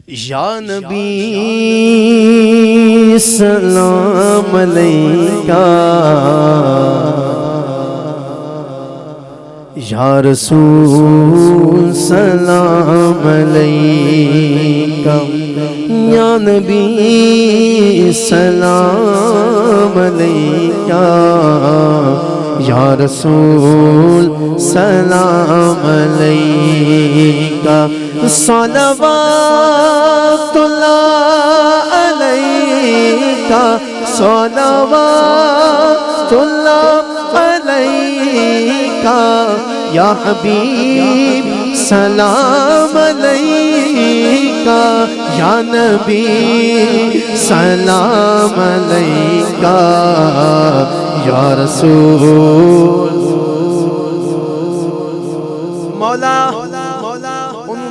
یا نبی سلام علیکہ، یا رسول سلام علیکہ، یا نبی سلام علیکہ، یا رسول سلام علیکہ، صلوات اللہ علیکہ، صلوات اللہ علیکہ، یا حبیب سلام علیکہ، یا نبی سلام علیکہ، یا رسول۔ مولا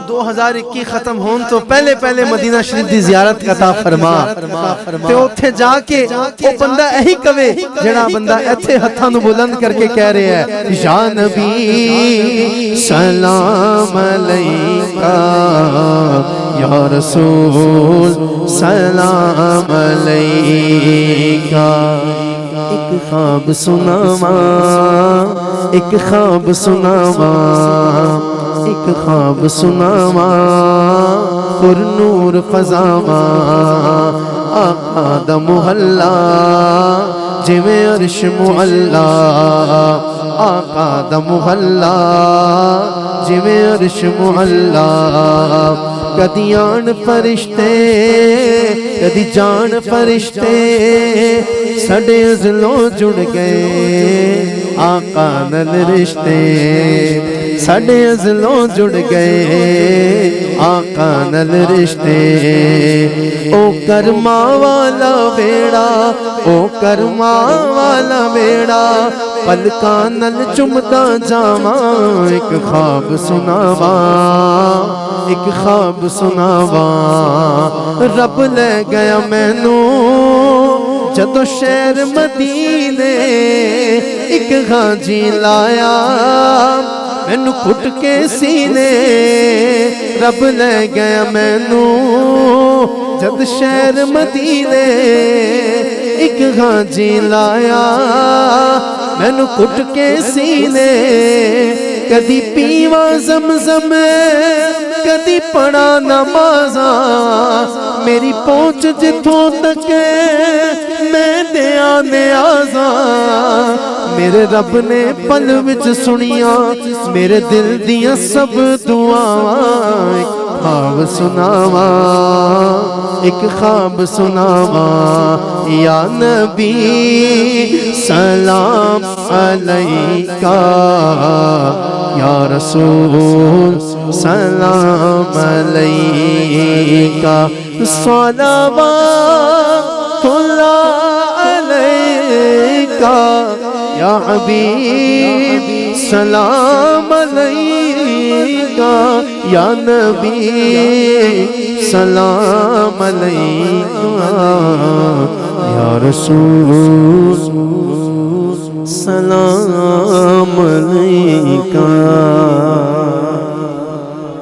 2021 ختم ہون تو پہلے مدینہ شریف دی زیارت عطا فرما تے اوتھے جا کے او بندہ یہی کہے جڑا بندہ ایتھے ہتھاں نوں بلند کر کے کہہ رہے ہے، یا نبی سلام علیکہ، یا رسول سلام علیکہ۔ ایک خواب سناواں، ایک خواب سناواں، ایک خواب سناواں، پر نور فضاواں، آقا دا محلہ جویں عرش معلا، آقا دا محلہ جویں عرش معلا، کدی آن فرشتے کدی جان فرشتے سڈے ازلوں جڑ گئے، آقا نال رشتے سڈے ازلوں جڑ گئے، آقا نال رشتے۔ او کرما والا بیڑا، او کرما والا بیڑا، پلکاں نال چمدا جاواں، ایک خواب سناواں، ایک خواب سناواں، رب لے گیا مینوں جدو شہر مدینے، ایک غازی لایا مینوں کٹ کے سینے، رب لے گیا مینوں جد شہر مدینے، ایک غازی لایا مینوں کٹ کے سینے، کدی پیواں زمزم کدی پڑھا نمازاں، میری پہنچ جتھوں تک میں دیا نیازاں، میرے رب نے پل وچ سنیاں میرے دل دیاں سب دعاواں، ایک خواب سناواں، ایک خواب سناواں، یا نبی سلام علیکہ، یا رسول سلام علیکہ، صلوات اللہ علیکہ، یا حبیب سلام علیکہ، یا نبی سلام علیکہ، یا رسول سلام علیکہ۔